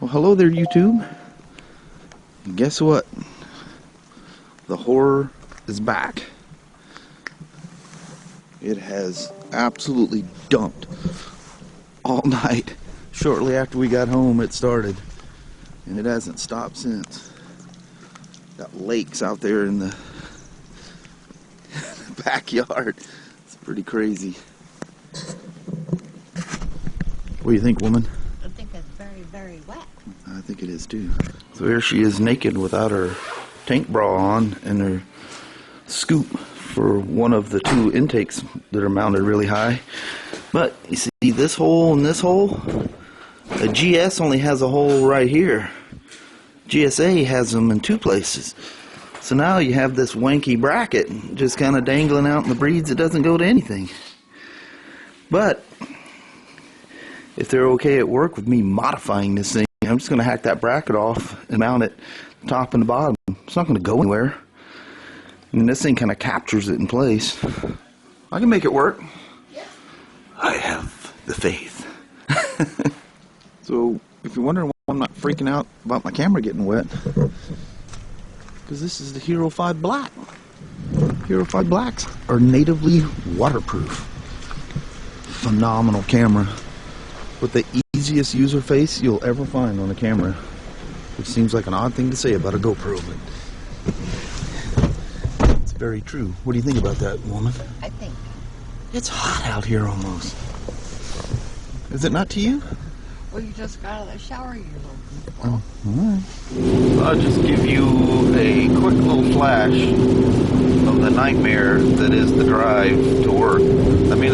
Well, hello there, YouTube. Guess what? The horror is back. It has absolutely dumped all night. Shortly after we got home, it started, and it hasn't stopped since. Got lakes out there in the backyard. It's pretty crazy. What do you think, woman? I think it's very, very wet. I think it is too. So here she is naked without her tank bra on and her scoop for one of the two intakes that are mounted really high. But you see this hole and this hole? The GS only has a hole right here. GSA has them in two places. So now you have this wanky bracket just kind of dangling out in the breeze. It doesn't go to anything. But if they're okay at work with me modifying this thing, I'm just going to hack that bracket off and mount it top and the bottom. It's not going to go anywhere. And this thing kind of captures it in place. I can make it work. Yeah. I have the faith. So, if you're wondering why I'm not freaking out about my camera getting wet, because this is the Hero 5 Black. Hero 5 Blacks are natively waterproof. Phenomenal camera. With the easiest user face you'll ever find on a camera. Which seems like an odd thing to say about a GoPro, but it's very true. What do you think about that, woman? I think it's hot out here almost. Is it not to you? Well, you just got out of the shower, you little. Oh, alright. I'll just give you a quick little flash of the nightmare that is the drive to work. I mean,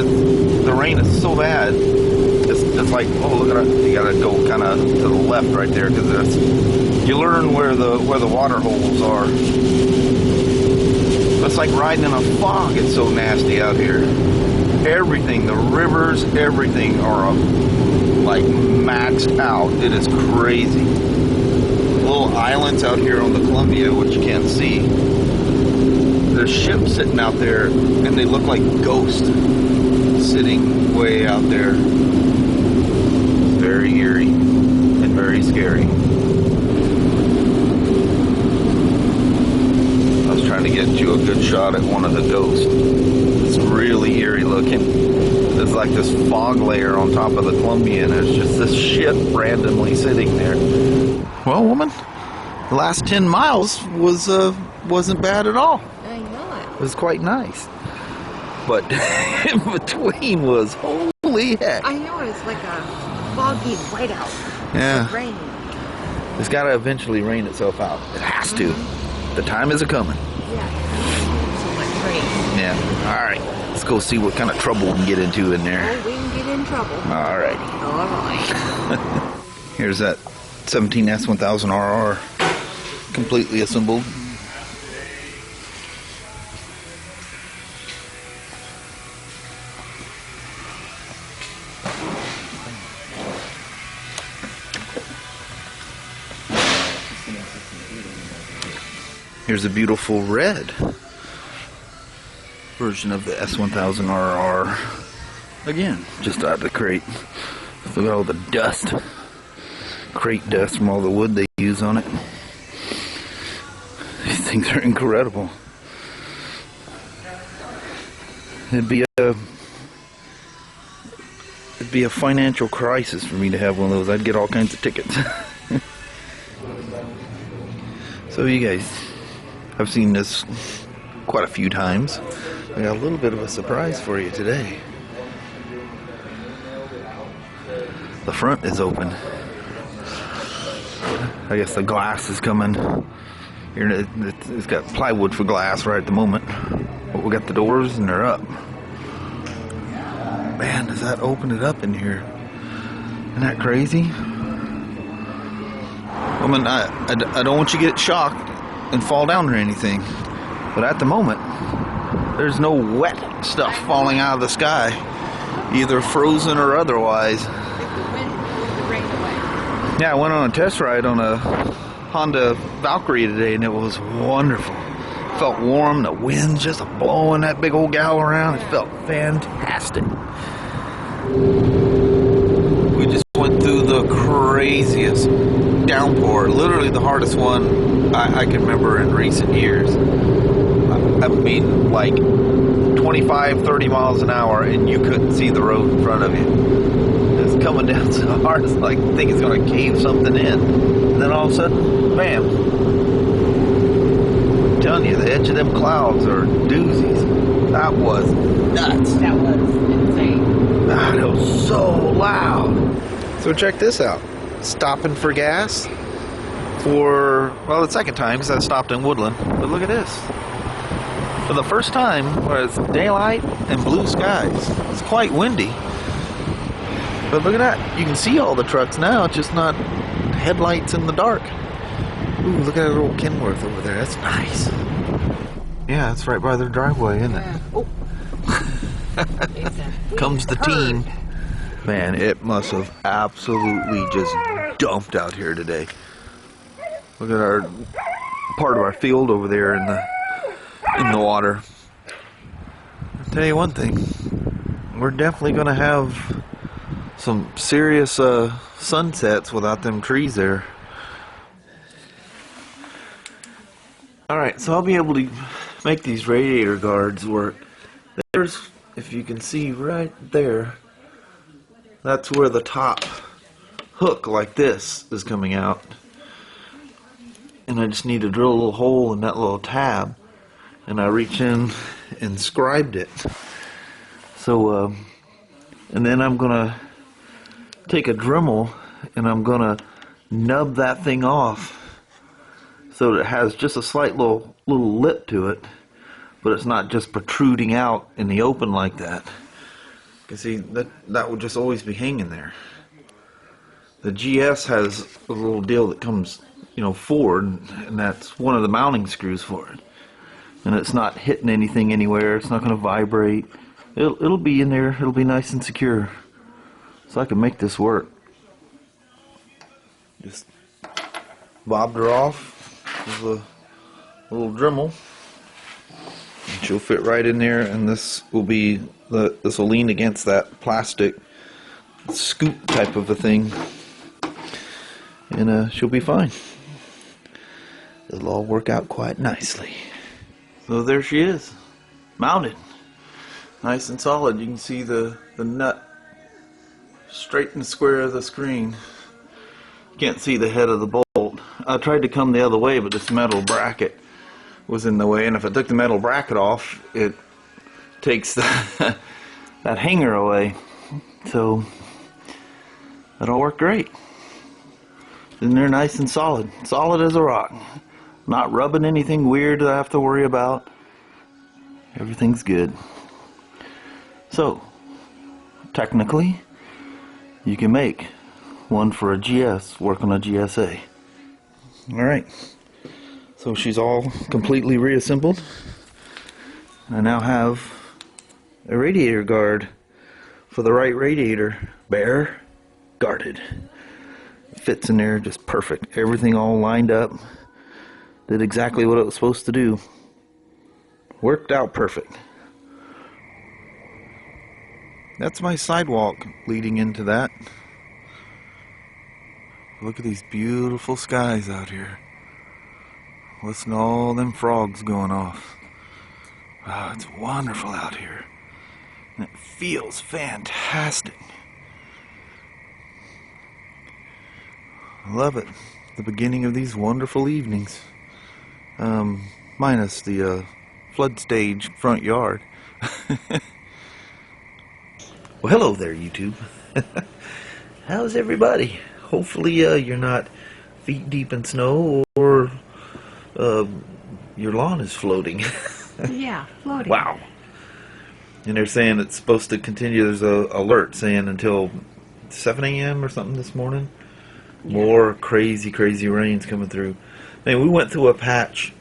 the rain is so bad. It's like, oh, look at that. You gotta go kind of to the left right there, because you learn where the water holes are. It's like riding in a fog. It's so nasty out here. Everything, the rivers, everything are like maxed out. It is crazy. Little islands out here on the Columbia, which you can't see. There's ships sitting out there, and they look like ghosts sitting way out there. Very eerie and very scary. I was trying to get you a good shot at one of the ghosts. It's really eerie looking. There's like this fog layer on top of the Columbia, and there's just this ship randomly sitting there. Well, woman, the last 10 miles wasn't bad at all. I know it. It was quite nice. But in between was holy heck. I know it's like a foggy whiteout. Yeah. It's raining. It's got to eventually rain itself out. It has to. The time is a-coming. Yeah. So much rain. Yeah. All right. Let's go see what kind of trouble we can get into in there. Oh, we can get in trouble. All right. All right. Here's that 17 S1000RR completely assembled. Here's a beautiful red version of the S1000RR. Again, just out of the crate. Look at all the dust. Crate dust from all the wood they use on it. These things are incredible. It'd be a financial crisis for me to have one of those. I'd get all kinds of tickets. So you guys, I've seen this quite a few times. I got a little bit of a surprise for you today. The front is open. I guess the glass is coming. Here it's got plywood for glass right at the moment. But we got the doors and they're up. Man, does that open it up in here? Isn't that crazy? I mean, I don't want you to get shocked and fall down or anything. But at the moment, there's no wet stuff falling out of the sky. Either frozen or otherwise. Yeah, I went on a test ride on a Honda Valkyrie today, and it was wonderful. It felt warm, the wind just blowing that big old gal around. It felt fantastic. We just went through the craziest downpour, literally the hardest one I can remember in recent years. I mean, like 25, 30 miles an hour, and you couldn't see the road in front of you. It's coming down so hard, it's like I think it's going to cave something in. And then all of a sudden, bam. I'm telling you, the edge of them clouds are doozies. That was nuts. That was insane. God, it was so loud. So check this out. Stopping for gas for, well, the second time because I stopped in Woodland. But look at this. For the first time where it's daylight and blue skies. It's quite windy. But look at that. You can see all the trucks now. It's just not headlights in the dark. Ooh, look at that little Kenworth over there. That's nice. Yeah, it's right by their driveway, isn't it? Oh. Comes the team. Man, it must have absolutely just dumped out here today. Look at our part of our field over there in the water. I'll tell you one thing. We're definitely going to have some serious sunsets without them trees there. Alright, so I'll be able to make these radiator guards work. There's, if you can see right there, that's where the top hook like this is coming out. And I just need to drill a little hole in that little tab. And I reach in and scribed it. So, and then I'm going to take a Dremel and I'm going to nub that thing off so that it has just a slight little lip to it, but it's not just protruding out in the open like that. You can see that would just always be hanging there. The GS has a little deal that comes, you know, forward, and that's one of the mounting screws for it. And it's not hitting anything anywhere. It's not going to vibrate. It'll be in there. It'll be nice and secure. So I can make this work. Just bobbed her off with a little Dremel. And she'll fit right in there, and this will be this will lean against that plastic scoop type of a thing, and she'll be fine. It'll all work out quite nicely. So there she is, mounted, nice and solid. You can see the nut straight and square of the screen. Can't see the head of the bolt. I tried to come the other way, but this metal bracket was in the way, and if I took the metal bracket off, it takes that hanger away. So that'll work great. And they're nice and solid as a rock. Not rubbing anything weird that I have to worry about. Everything's good. So technically, you can make one for a GS work on a GSA. Alright, so she's all completely reassembled. I now have a radiator guard for the right radiator, bare guarded. Fits in there just perfect. Everything all lined up. Did exactly what it was supposed to do. Worked out perfect. That's my sidewalk leading into that. Look at these beautiful skies out here. Listen to all them frogs going off. Wow, it's wonderful out here. And it feels fantastic. I love it. The beginning of these wonderful evenings. Minus the flood stage front yard. Well, hello there, YouTube. How's everybody? Hopefully you're not feet deep in snow, or your lawn is floating. Yeah, floating. Wow. And they're saying it's supposed to continue. There's a alert saying until 7 a.m. or something this morning. Yeah. More crazy rains coming through. Man, we went through a patch.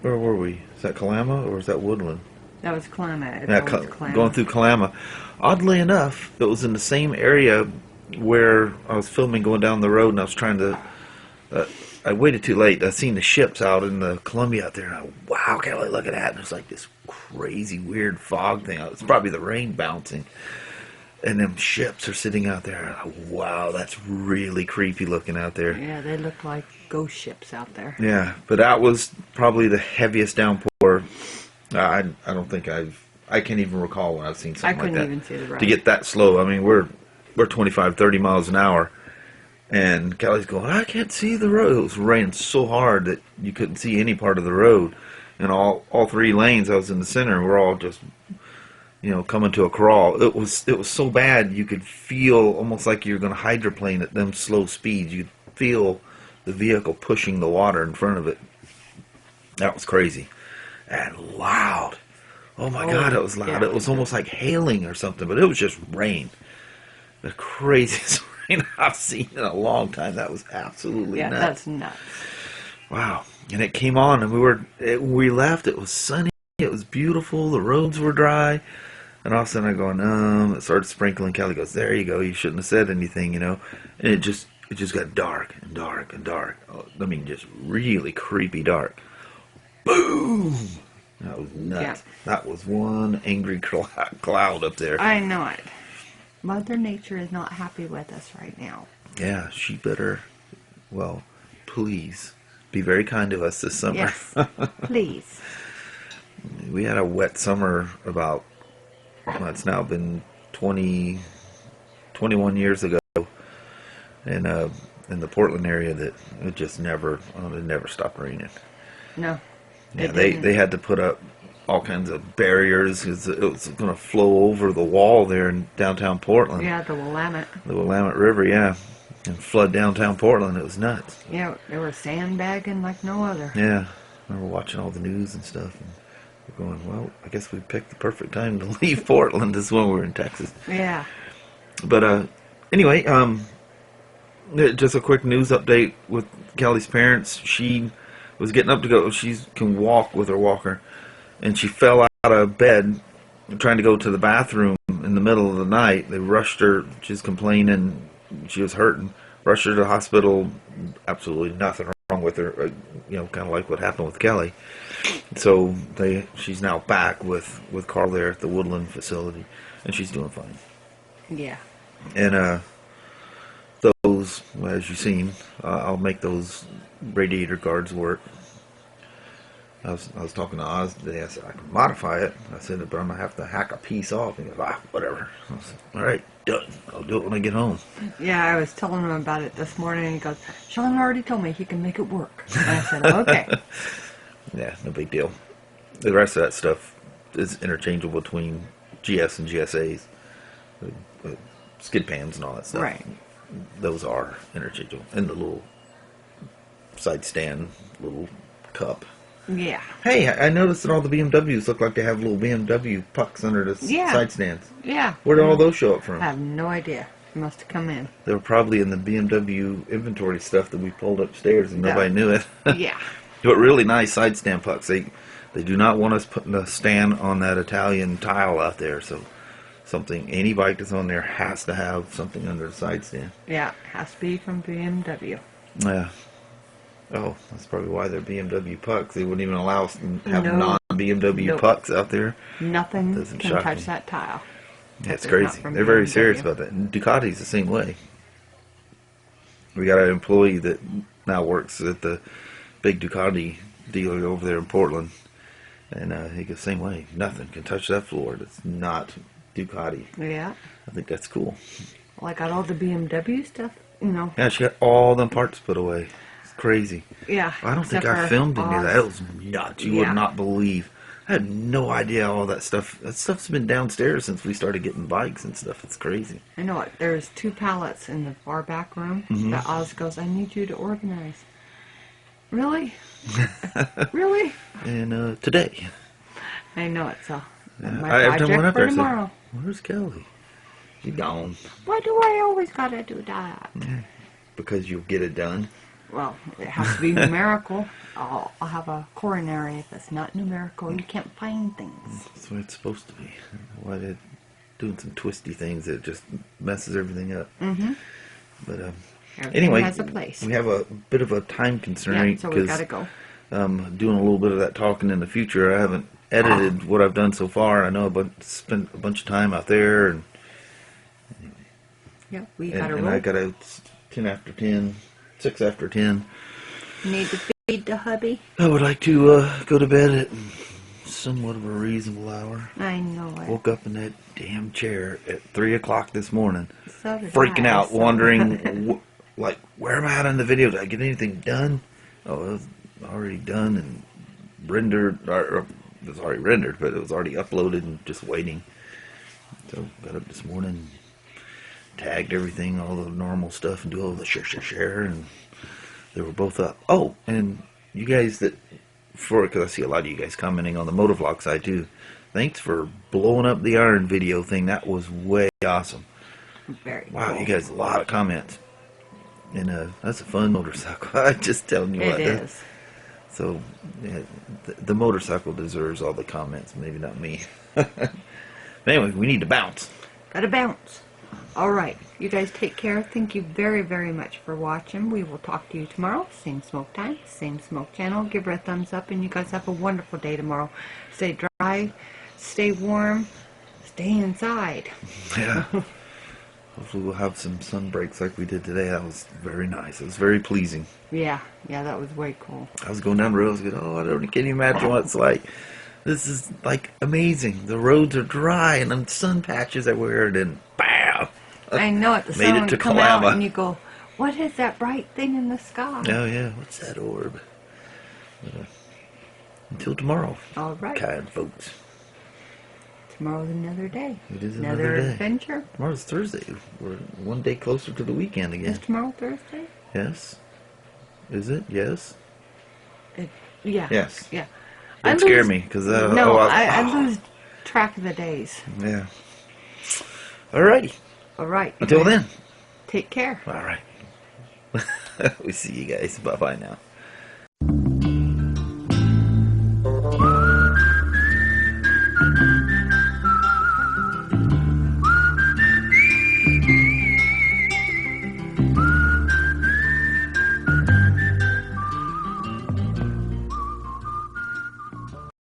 Where were we? Is that Kalama or is that Woodland? That was Kalama. Yeah, going through Kalama. Oddly enough, it was in the same area where I was filming going down the road, and I was trying to I waited too late. I seen the ships out in the Columbia out there, and wow, Kelly, look at that. And it's like this crazy weird fog thing. It's probably the rain bouncing. and them ships are sitting out there. Wow, that's really creepy looking out there. Yeah, they look like ghost ships out there. Yeah, but that was probably the heaviest downpour. I don't think I can't even recall when I've seen something like that. I couldn't even see the road. To get that slow. I mean, we're 25, 30 miles an hour. And Kelly's going, I can't see the road. It was raining so hard that you couldn't see any part of the road. And all 3 lanes, I was in the center, we're all just, coming to a crawl. It was so bad you could feel almost like you're going to hydroplane at them slow speeds. You could feel the vehicle pushing the water in front of it. That was crazy. And loud. Oh my God, it was loud. Yeah. It was almost like hailing or something, but it was just rain. The craziest rain I've seen in a long time. That was absolutely nuts. Yeah, that's nuts. Wow. And it came on, and we left. It was sunny. It was beautiful. The roads were dry. And all of a sudden I'm going, it started sprinkling. Kelly goes, there you go. You shouldn't have said anything, And it just got dark and dark and dark. Oh, I mean, just really creepy dark. Boom! That was nuts. Yeah. That was one angry cloud up there. I know it. Mother Nature is not happy with us right now. Yeah, she better, please be very kind to us this summer. Yes, please. We had a wet summer about, it's now been 21 years ago in the Portland area that it just never stopped raining. No. Yeah, they had to put up all kinds of barriers because it was going to flow over the wall there in downtown Portland. Yeah, the Willamette. The Willamette River, yeah. And flood downtown Portland. It was nuts. Yeah, they were sandbagging like no other. Yeah. I remember watching all the news and stuff. And we're going, well, I guess we picked the perfect time to leave Portland. This is when we were in Texas. Yeah. But anyway, just a quick news update with Kelly's parents. She was getting up to go. She can walk with her walker. And she fell out of bed trying to go to the bathroom in the middle of the night. They rushed her. She's complaining. She was hurting. Rushed her to the hospital. Absolutely nothing wrong with her. Kind of like what happened with Kelly. So she's now back with Carl there at the Woodland facility. And she's doing fine. Yeah. And those, as you've seen, I'll make those radiator guards work. I was talking to Oz today. I said, I can modify it. I said, but I'm going to have to hack a piece off. And he goes, whatever. I said, all right, done. I'll do it when I get home. Yeah, I was telling him about it this morning. And he goes, Shawn already told me he can make it work. And I said, okay. Yeah, no big deal. The rest of that stuff is interchangeable between GS and GSAs. The skid pans and all that stuff. Right. Those are interchangeable. And the little side stand, little cup. Yeah. Hey, I noticed that all the BMWs look like they have little BMW pucks under the side stands. Yeah. Where did all those show up from? I have no idea. They must have come in. They were probably in the BMW inventory stuff that we pulled upstairs and nobody knew it. Yeah. But really nice side stand pucks. They do not want us putting a stand on that Italian tile out there. So any bike that's on there has to have something under the side stand. Yeah, it has to be from BMW. Yeah. Oh, that's probably why they're BMW pucks. They wouldn't even allow us to have No. non-BMW pucks out there. Nothing Doesn't can shock touch me. that tile. That's It's crazy. not from They're very BMW. serious about that. And Ducati's the same way. We got an employee that now works at the big Ducati dealer over there in Portland. And he goes, same way. Nothing can touch that floor that's not Ducati. Yeah. I think that's cool. Well, I got all the BMW stuff, Yeah, she got all them parts put away. It's crazy. Yeah. I don't think except I for filmed any of that. Oz. It was nuts. You Yeah. would not believe. I had no idea all that stuff. That stuff's been downstairs since we started getting bikes and stuff. It's crazy. I know it. There's 2 pallets in the far back room that Oz goes, I need you to organize. Really? Really? And today. I know it, so my Every time I went project up for there, I said, tomorrow. where's Kelly? She's gone. Why do I always gotta do that? Because you'll get it done. Well, it has to be numerical. I'll have a coronary. If it's not numerical, you can't find things. That's the way it's supposed to be. Why they're doing some twisty things that just messes everything up. Mm-hmm. But Everything anyway, has a place. we have a bit of a time Yeah, constraint so we because gotta go. doing a little bit of that talking in the future. I haven't edited what I've done so far. I know I've spent a bunch of time out there and Yeah, we and, got to and roll. I got a 10 after 10, 6 after 10. Need to feed the hubby. I would like to go to bed at somewhat of a reasonable hour. I know it. Woke up in that damn chair at 3 o'clock this morning, So did freaking I, out, so- wondering, like, where am I at on the video? Did I get anything done? Oh, it was already done and rendered, or it was already rendered, but it was already uploaded and just waiting. So got up this morning, tagged everything, all the normal stuff, and do all the share, and they were both up. Oh, and you guys because I see a lot of you guys commenting on the motovlog side too. Thanks for blowing up the iron video thing. That was way awesome. Very Wow, cool. you guys, a lot of comments. And that's a fun motorcycle. I'm just telling you what. It is. So, yeah, the motorcycle deserves all the comments, maybe not me. Anyway, we need to bounce. Gotta bounce. All right. You guys take care. Thank you very, very much for watching. We will talk to you tomorrow. Same smoke time, same smoke channel. Give her a thumbs up, and you guys have a wonderful day tomorrow. Stay dry, stay warm, stay inside. Yeah. Hopefully we'll have some sun breaks like we did today. That was very nice. It was very pleasing. Yeah, that was way cool. I was going down the road. I was going, oh, I can't even imagine what it's like. This is, like, amazing. The roads are dry, and then sun patches everywhere, and then, bam! I know it. The Made sun it would to come out, Kalama. and you go, what is that bright thing in the sky? Oh, yeah. What's that orb? Until tomorrow. All right. Kind folks. Tomorrow's another day. It is another day. Adventure. Tomorrow's Thursday. We're one day closer to the weekend again. Is tomorrow Thursday? Yes. Is it? Yes. Yeah. Yes. Yeah. Don't scare me, because I lose track of the days. Yeah. Alrighty. All right. Until then. Take care. All right. We see you guys. Bye bye now.